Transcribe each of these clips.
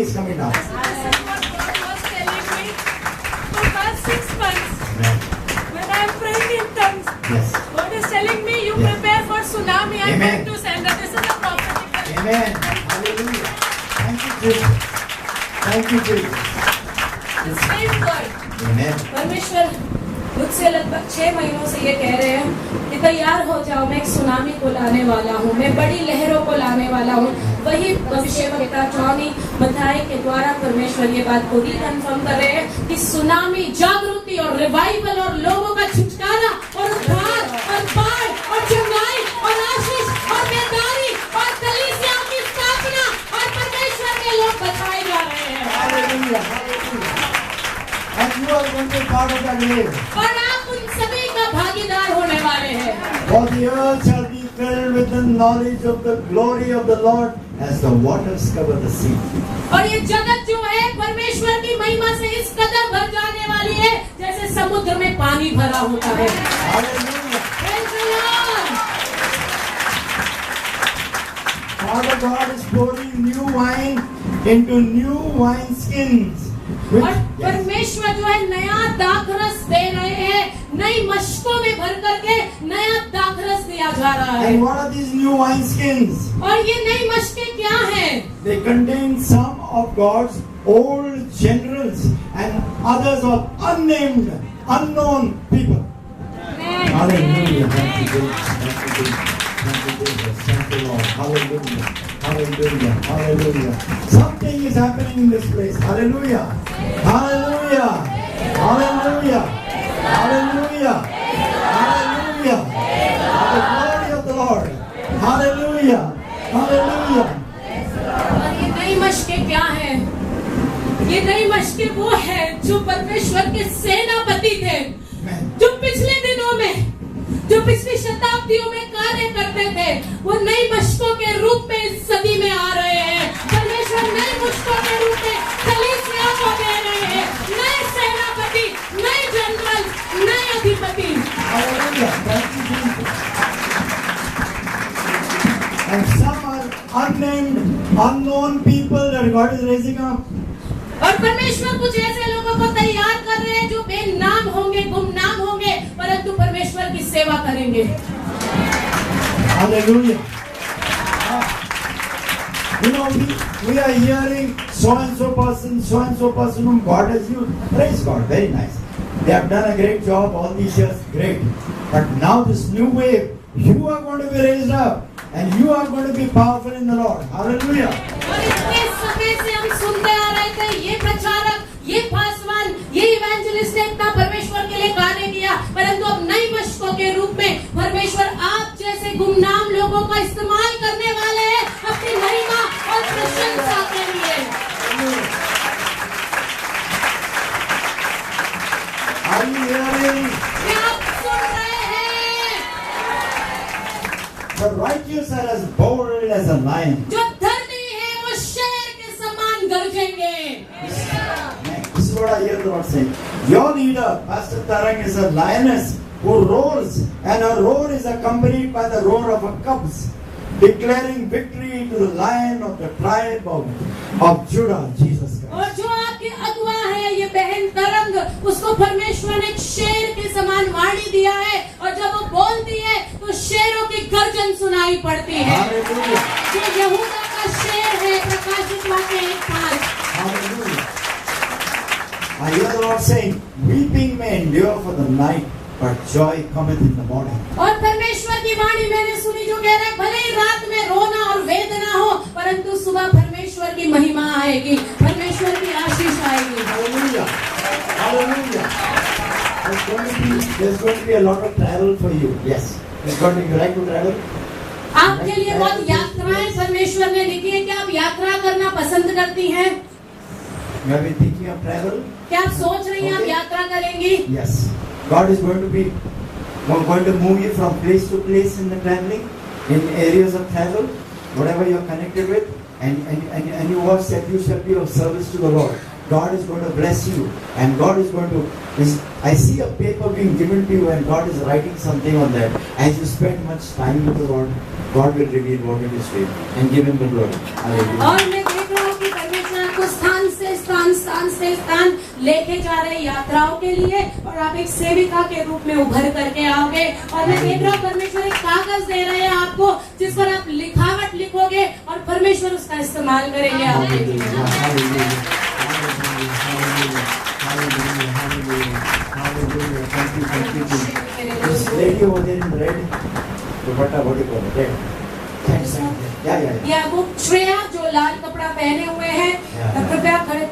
is coming down. God was telling me for past 6 months Amen. when I am praying in tongues. Yes. God is telling me you Yes. prepare for tsunami. I am Amen. going to send that. This is a prophetic. Amen. Hallelujah. Thank you, Jesus. Thank you, Jesus. The same word. Amen. परमेश्वर मुझसे लगभग 6 महीनों से ये कह रहे हैं कि तैयार हो जाओ, मैं एक सुनामी को लाने वाला हूँ, मैं बड़ी लहरों को लाने वाला हूँ। वही भविष्यवक्ता जॉनी मत्थाई के द्वारा परमेश्वर ये बात को रिकन्फर्म कर रहे हैं कि सुनामी, जागृति और रिवाइवल और लोगों का छुटकारा और उद्धार और पार और चंगाई और आशीष और बेदारी और कलीसिया की स्थापना और परमेश्वर के लोग बचाए जा रहे हैं। Hallelujah. Hallelujah. And you are going to be part of that wave. और आप उन सभी का भागीदार होने वाले हैं। For the earth shall be filled with the knowledge of the glory of the Lord as the waters cover the sea. और ये जगत जो है परमेश्वर की महिमा से इस कदर भर जाने वाली है जैसे समुद्र में पानी भरा होता है। Hallelujah. Praise the Lord. Father God is pouring new wine into new wine skins. और परमेश्वर जो है नया दाखरस दे रहे हैं, नई मशकों में भर करके नया दाखरस दिया जा रहा है। And what are these new wine skins? और ये नई मशकें क्या हैं? They contain some of God's old generals and others of unnamed, unknown people. Hallelujah. Thank you, Jesus. Thank you, Jesus. Thank you, Jesus. Thank you, Lord. Hallelujah. Hallelujah. Hallelujah. Something is happening in this place. Hallelujah. Hallelujah. Hallelujah. Hallelujah. Hallelujah. The glory of the Lord. Hallelujah. Hallelujah. और ये नई मशकें क्या हैं? ये नई मशकें वो है जो परमेश्वर के सेनापति थे, जो पिछले दिनों में, जो पिछली शताब्दियों में कार्य करते थे, वो नई मशकों के रूप में इस सदी में आ रहे हैं। परमेश्वर नई मशकों के रूप में कलीसिया को दे रहे हैं, नए सेनापति, नए जनरल, नए अधिपति। Hallelujah. Thank you, Jesus. And some are unnamed, unknown people that God is raising up. और परमेश्वर कुछ ऐसे लोगों को तैयार कर रहे हैं जो बेनाम होंगे, गुमनाम होंगे, परंतु परमेश्वर की सेवा करेंगे। Hallelujah. You know, we are hearing so and so person whom God has used. Praise God, very nice. They have done a great job all these years, great. But now this new wave, you are going to be raised up and you are going to be powerful in the Lord. Hallelujah. और इतने समय से हम सुनते आ रहे थे, ये प्रचारक, ये पासवान, ये इवेंजलिस्ट ने इतना परमेश्वर के लिए कार्य किया, परंतु अब नई मशकों के रूप में परमेश्वर आप जैसे गुमनाम लोगों का इस्तेमाल करने वाले हैं अपनी महिमा और प्रशंसा के लिए। Are you hearing? क्या आप सुन रहे हैं? The righteous are as bold as a lion. जो धर्मी है वो शेर के समान गरजेंगे। This is what I hear the Lord saying. Your leader, Pastor Tarang, is a lioness who roars, and her roar is accompanied by the roar of a cubs, declaring victory to the lion of the tribe of Judah, Jesus Christ. और जो आपके अगुआ है ये बहन तरंग, उसको परमेश्वर ने एक शेर के समान वाणी दिया है, और जब वो बोलती है तो शेरों की गर्जन सुनाई पड़ती है। Hallelujah. ये यहूदा का शेर है, प्रकाशित वाक्य 1:5। Hallelujah. I hear the Lord saying, weeping may endure for the night, but joy cometh in the morning. और परमेश्वर की वाणी मैंने सुनी जो कह रहा है, भले ही रात में रोना और वेदना हो, परंतु सुबह परमेश्वर की महिमा आएगी, परमेश्वर की आशीष आएगी। Hallelujah. Hallelujah. There's going to be a lot of travel for you. Yes. There's going to be, you like to travel? आपके लिए बहुत यात्राएं परमेश्वर ने लिखी है। क्या आप यात्रा करना पसंद करती हैं? You have been thinking of travel? क्या आप सोच रही हैं आप यात्रा करेंगी? Yes. God is going to move you from place to place in the traveling, in areas of travel, whatever you are connected with, and you watch that you shall be of service to the Lord. God is going to bless you, and God is going to. I see a paper being given to you, and God is writing something on that. As you spend much time with the Lord, God will reveal what it is to you and give Him the glory. Hallelujah. और मैं देख रहा हूँ कि परमेश्वर आपको स्थान से स्थान लेके जा रहे यात्राओं के लिए, और आप एक सेविका के रूप में उभर करके आओगे। और मैं देख रहा हूँ परमेश्वर एक कागज दे रहे हैं आपको, जिस पर आप लिखावट लिखोगे और परमेश्वर उसका इस्तेमाल करेंगे आपके लिए। This lady over there in red, dupatta what do you call it? Red. Yeah. या वो श्रेया जो लाल कपड़ा पहने हुए हैं, Yeah. कृपया खड़े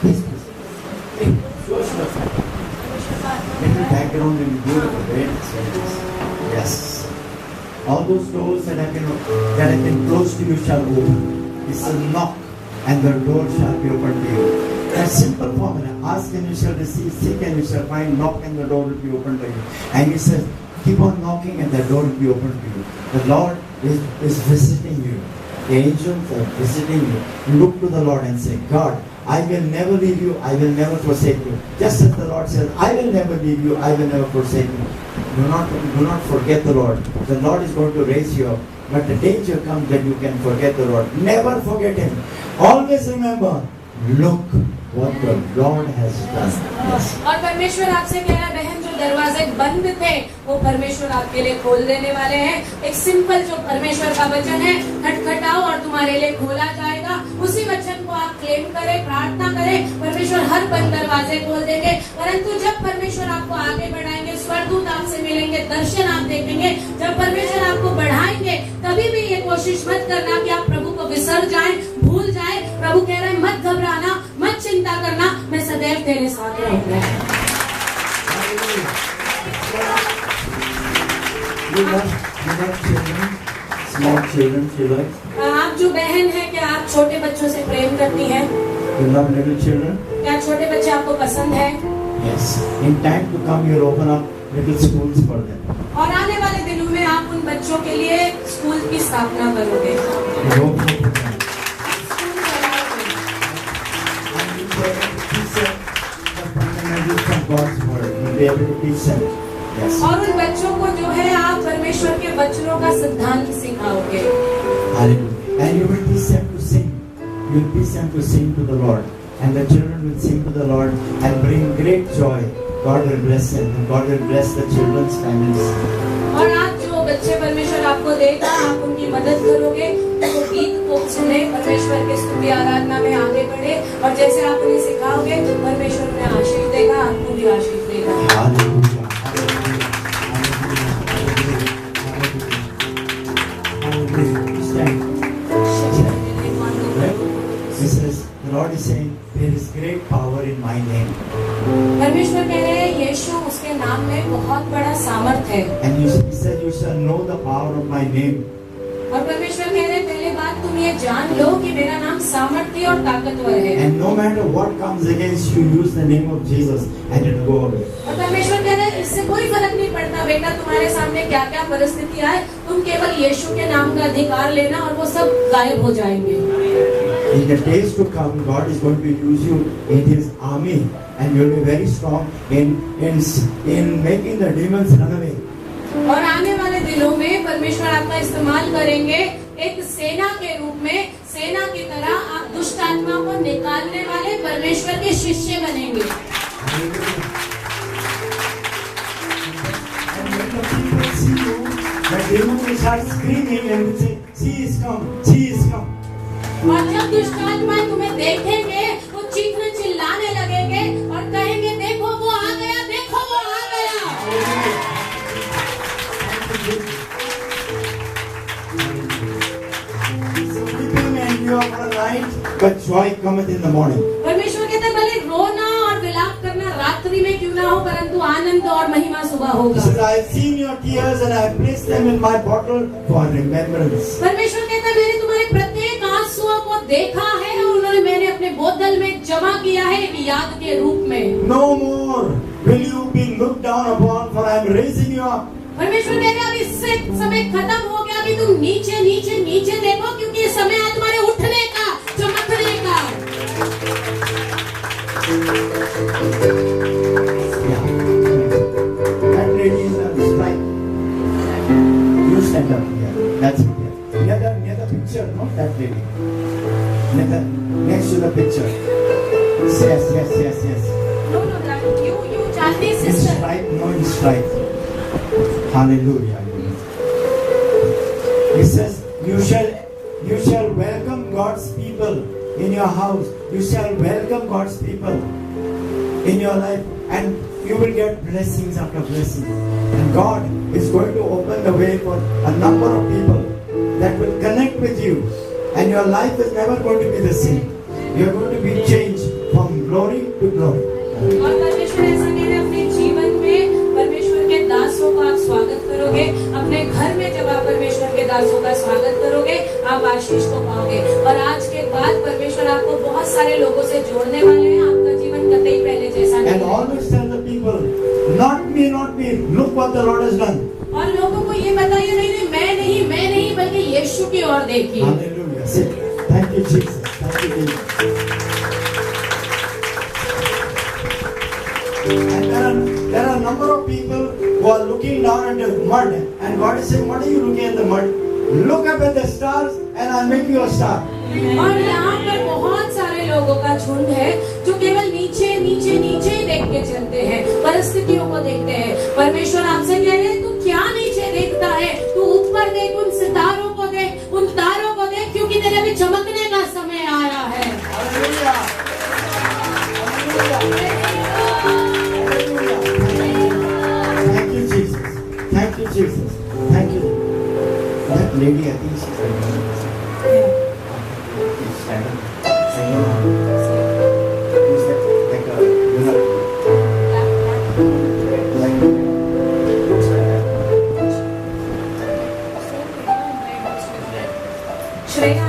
Please. Hey, show us the little background in beautiful, great. Yes. All those doors that have been closed to you shall open. It's a knock, and the door shall be opened to you. A simple formula: ask and you shall receive, seek and you shall find, knock and the door will be opened to you. And he says, keep on knocking and the door will be opened to you. The Lord is visiting you. The angels are visiting you. Look to the Lord and say, God, I will never leave you, I will never forsake you. Just as the Lord says, I will never leave you, I will never forsake you. Do not forget the Lord. The Lord is going to raise you up. But the danger comes that you can forget the Lord. Never forget Him. Always remember, look what the Lord has done. Yes. और परमेश्वर आपसे कह रहा है, बहन जो दरवाजे बंद थे वो परमेश्वर आपके लिए खोल देने वाले हैं। एक सिंपल जो परमेश्वर का वचन है, खटखटाओ और तुम्हारे लिए खोला जाएगा। उसी वचन को आप क्लेम करें, प्रार्थना करें, परमेश्वर हर बंद दरवाजे खोल देंगे। परंतु जब परमेश्वर आपको आगे बढ़ाएंगे, स्वर्गदूत आपसे मिलेंगे, दर्शन आप देखेंगे। जब परमेश्वर आपको बढ़ाएंगे, तभी भी ये कोशिश मत करना कि आप प्रभु को विसर जाएं, भूल जाएं। प्रभु कह रहे हैं, मत घबराना, मत चिंता करना, मैं सदैव तेरे साथ रहूंगा। You love children, small children, she likes. आप जो बहन है, क्या आप छोटे बच्चों से प्रेम करती हैं? You love little children? क्या छोटे बच्चे आपको पसंद है? Yes. In time to come, you'll open up little schools for them. और आने वाले दिनों में आप उन बच्चों के लिए स्कूल की स्थापना करोगे। You open up for them. आप स्कूल चलाओगे। And you'll be able to teach them the fundamentals from God's word. You'll be able to teach them. Yes. और उन बच्चों को जो है आप परमेश्वर के वचनों का सिद्धांत सिखाओगे। Hallelujah. And you will teach them to sing. You will teach them to sing to the Lord. And the children will sing to the Lord and bring great joy. God will bless them. And God will bless the children's families. और आप जो बच्चे परमेश्वर आपको देगा, आप उनकी मदद करोगे, तो गीत को सुने, परमेश्वर के स्तुति आराधना में आगे बढ़े, और जैसे आप उन्हें सिखाओगे, परमेश्वर उन्हें आशीष देगा, आपको भी आशीष देगा। Hallelujah. The Lord is saying, there is great power in my name. परमेश्वर कह रहे हैं, यीशु उसके नाम में बहुत बड़ा सामर्थ है। And he said, you shall know the power of my name. और परमेश्वर कह रहे हैं, पहले बात तुम ये जान लो कि मेरा नाम सामर्थी और ताकतवर है। And no matter what comes against you, use the name of Jesus and it will go away. और परमेश्वर कह रहे हैं, इससे कोई फर्क नहीं पड़ता बेटा, तुम्हारे सामने क्या क्या परिस्थिति आए, तुम केवल यीशु के नाम का अधिकार लेना और वो सब गायब हो जाएंगे। In the days to come, God is going to use you in His army, and you will be very strong in making the demons run away. और आने वाले दिनों में परमेश्वर आपका इस्तेमाल करेंगे एक सेना के रूप में, सेना की तरह आप दुष्ट आत्मा को निकालने वाले परमेश्वर के शिष्य बनेंगे। And when the people see you, the demons will start screaming and will say, "She is come, she is come." और जब दुष्ट आत्माएं तुम्हें देखेंगे, वो चीखने चिल्लाने लगेंगे और कहेंगे, देखो वो आ गया, देखो वो आ गया। So weeping and you are night, but joy cometh in the morning. परमेश्वर कहते हैं, भले रोना और विलाप करना रात्रि में क्यों ना हो, परंतु आनंद और महिमा सुबह He होगा। says, "I have seen your tears and I have placed them in my bottle for remembrance." परमेश्वर कहता है, मैंने तुम्हारे प्रत्येक आंसुओं को देखा है और उन्होंने मैंने अपने बोतल में जमा किया है एक याद के रूप में। No more will you be looked down upon, for I am raising you up. परमेश्वर कह रहे हैं, अब इससे समय खत्म हो गया कि तुम नीचे नीचे नीचे देखो, क्योंकि ये समय है तुम्हारे उठने का, चमकने का। Yeah. That lady is on the strike. You stand up here. That's it. Near the picture, not that lady. Next to the picture. Yes. No, that you Chalni In sister. strife, no in strife. Hallelujah. He says, you shall welcome God's people in your house. You shall welcome God's people in your life, and you will get blessings after blessings. And God is going to open the way for a number of people that will connect with you, and your life is never going to be the same. You are going to be changed from glory to glory. और परमेश्वर ऐसा कह रहे हैं, अपने जीवन में परमेश्वर के दासों का आप स्वागत करोगे, अपने घर में जब आप परमेश्वर के दासों का स्वागत करोगे आप आशीष को पाओगे। और आज के बाद परमेश्वर आपको बहुत सारे लोगों से जोड़ने वाले हैं, आपका जीवन कतई पहले जैसा नहीं And है। always tell the people, not me, look what the Lord has done. और लोगों को ये बताइए, नहीं मैं नहीं बल्कि यीशु की ओर देखिए। Hallelujah. Say, thank you, Jesus. Thank you, Jesus. And there are a number of people who are looking down at the mud, and God is saying, what are you looking at the mud? Look up at the stars, and I'll make you a star. और यहाँ पर बहुत सारे लोगों का झुंड है जो केवल नीचे नीचे नीचे ही देख के चलते हैं, परिस्थितियों को देखते हैं। परमेश्वर आपसे कह रहे हैं, तू क्या नीचे देखता है? तू ऊपर देख, उन सितारों को देख, उन तारों को देख, क्योंकि तेरे भी चमकने का समय आया है। Hallelujah. Thank you, Jesus. Thank you, Jesus. Thank you. That lady, I think she's Shreya,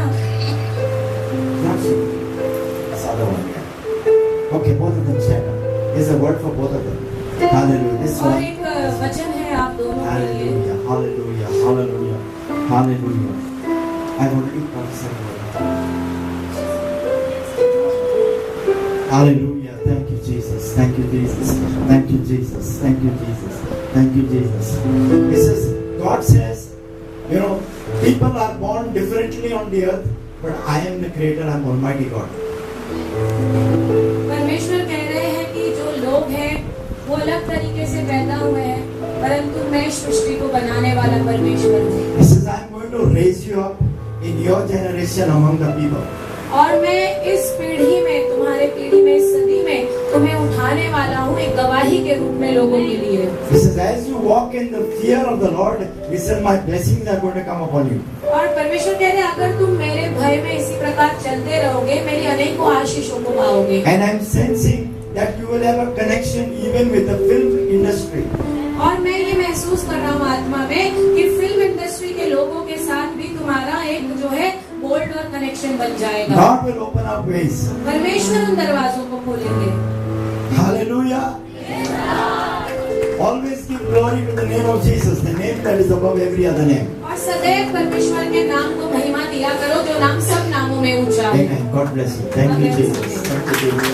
Okay, both of them stand up. There's a word for both of them. Hallelujah. This और one. एक वचन है आप दोनों के लिए। Hallelujah. I want to eat prophesy. Hallelujah. Thank you, Jesus. Thank you, Jesus. Thank you, Jesus. Thank you, Jesus. Thank you, Jesus. It says, God says, people are born differently on the earth, but I am the creator, I am Almighty God. परमेश्वर कह रहे हैं कि जो लोग हैं वो अलग तरीके से पैदा हुए हैं, परंतु मैं सृष्टि को बनाने वाला परमेश्वर हूँ। He says, I am going to raise you up in your generation among the people. और मैं इस पीढ़ी में, तुम्हारे पीढ़ी में, इस सदी में तुम्हें उठाने वाला हूँ एक गवाही के रूप में लोगों के लिए। He says, as you walk in the fear of the Lord, he said, my blessings are going to come upon you. और परमेश्वर कह रहे हैं, अगर तुम मेरे भय में इसी प्रकार चलते रहोगे, मेरी अनेकों आशीषों को पाओगे। And I'm sensing that you will have a connection even with the film industry. और मैं ये महसूस कर रहा हूँ आत्मा में कि फिल्म इंडस्ट्री के लोगों के साथ भी तुम्हारा एक जो है बोल्ड और कनेक्शन बन जाएगा। God will open up ways. परमेश्वर उन दरवाजों को खोलेंगे। Hallelujah. Always give glory to the name of Jesus, the name that is above every other name. और सदैव परमेश्वर के नाम को महिमा दिया करो, जो नाम सब नामों में ऊंचा है। Amen. God bless you. Thank you, Jesus. Thank you, Jesus.